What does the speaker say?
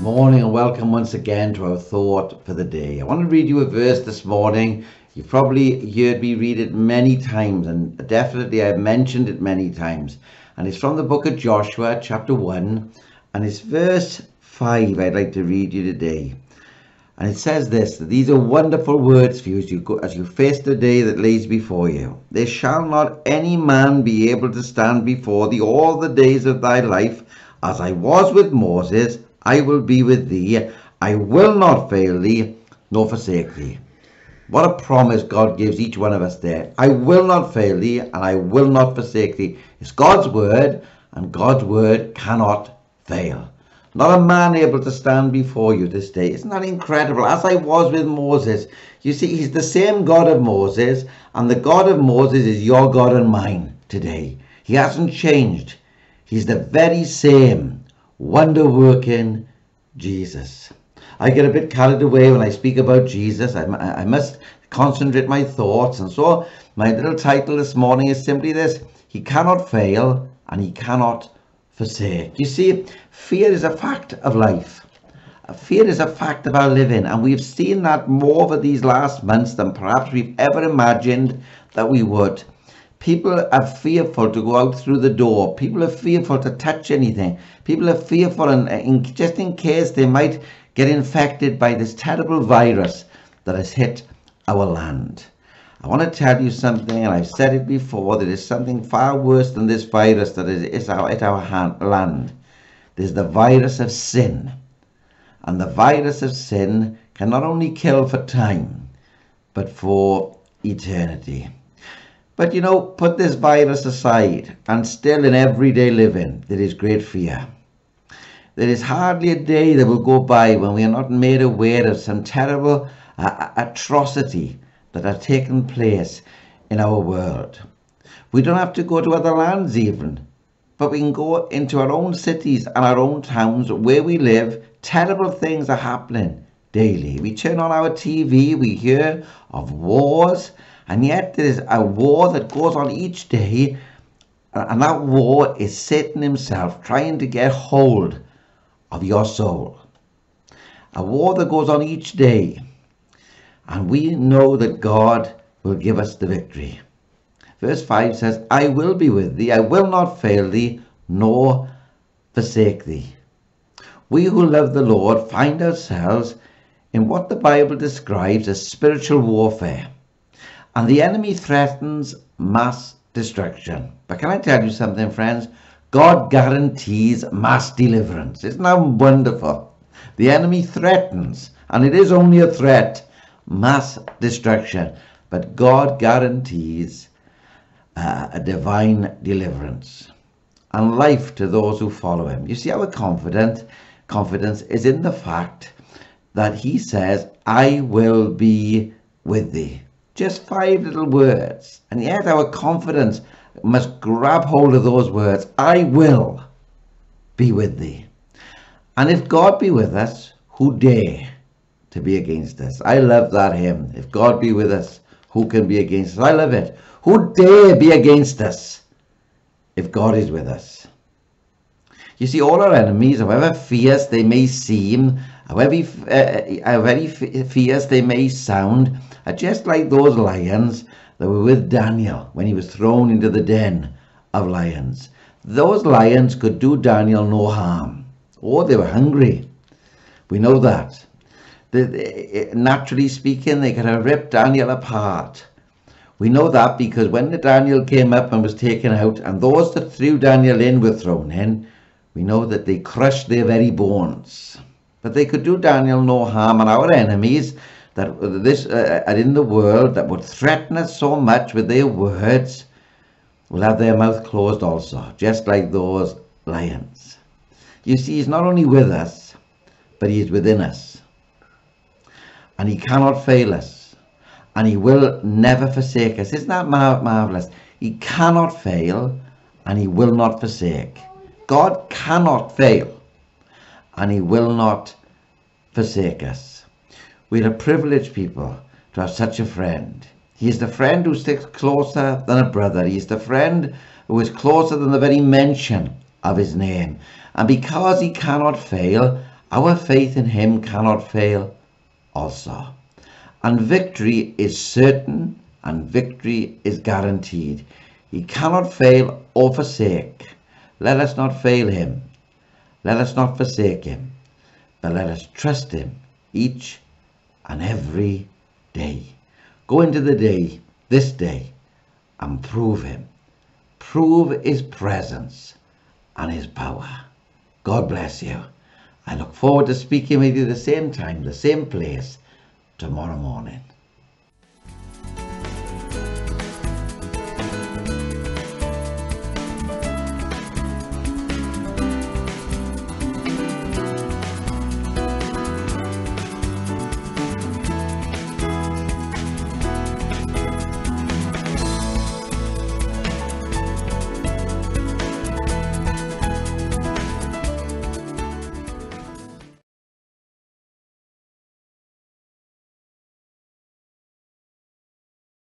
Good morning and welcome once again to our thought for the day. I want to read you a verse this morning. You've probably heard me read it many times, and definitely I've mentioned it many times. And it's from the book of Joshua, chapter 1, and it's verse 5 I'd like to read you today. And it says this: these are wonderful words for you as you face the day that lays before you. There shall not any man be able to stand before thee all the days of thy life. As I was with Moses, I will be with thee. I will not fail thee, nor forsake thee. What a promise God gives each one of us there. I will not fail thee, and I will not forsake thee. It's God's word, and God's word cannot fail. Not a man able to stand before you this day. Isn't that incredible? As I was with Moses. You see, he's the same God of Moses, and the God of Moses is your God and mine today. He hasn't changed. He's the very same wonder-working Jesus. I get a bit carried away when I speak about Jesus. I must concentrate my thoughts, and so my little title this morning is simply this: He cannot fail and he cannot forsake. You see, fear is a fact of life. Fear is a fact of our living, and we've seen that more over these last months than perhaps we've ever imagined that we would. People are fearful to go out through the door. People are fearful to touch anything. People are fearful just in case they might get infected by this terrible virus that has hit our land. I want to tell you something, and I've said it before, there is something far worse than this virus that is at our land. There's the virus of sin. And the virus of sin can not only kill for time, but for eternity. But you know, put this virus aside, and still in everyday living, there is great fear. There is hardly a day that will go by when we are not made aware of some terrible atrocity that have taken place in our world. We don't have to go to other lands even, but we can go into our own cities and our own towns where we live. Terrible things are happening daily. We turn on our TV, we hear of wars, and yet there is a war that goes on each day, and that war is Satan himself trying to get hold of your soul. A war that goes on each day, and we know that God will give us the victory. Verse 5 says, I will be with thee, I will not fail thee, nor forsake thee. We who love the Lord find ourselves in what the Bible describes as spiritual warfare. And the enemy threatens mass destruction. But can I tell you something, friends? God guarantees mass deliverance. Isn't that wonderful? The enemy threatens, and it is only a threat, mass destruction. But God guarantees a divine deliverance and life to those who follow him. You see, our confidence is in the fact that he says, I will be with thee. Just 5 little words, and yet our confidence must grab hold of those words. I will be with thee. And if God be with us, who dare to be against us? I love that hymn. If God be with us, who can be against us? I love it. Who dare be against us if God is with us? You see, all our enemies, however fierce they may seem, however fierce they may sound, are just like those lions that were with Daniel when he was thrown into the den of lions. Those lions could do Daniel no harm. Oh, they were hungry. We know that. Naturally speaking, they could have ripped Daniel apart. We know that because when the Daniel came up and was taken out, and those that threw Daniel in were thrown in, we know that they crushed their very bones. But they could do Daniel no harm, and our enemies that are in the world that would threaten us so much with their words will have their mouth closed also, just like those lions. You see, he's not only with us, but he is within us. And he cannot fail us. And he will never forsake us. Isn't that marvelous? He cannot fail and he will not forsake. God cannot fail and he will not forsake us. We're a privileged people to have such a friend. He is the friend who sticks closer than a brother. He is the friend who is closer than the very mention of his name. And because he cannot fail, Our faith in him cannot fail also. And victory is certain, and victory is guaranteed. He cannot fail or forsake. Let us not fail him. Let us not forsake him, but let us trust him each and every day. Go into the day, this day, and prove him. Prove his presence and his power. God bless you. I look forward to speaking with you the same time, the same place, tomorrow morning.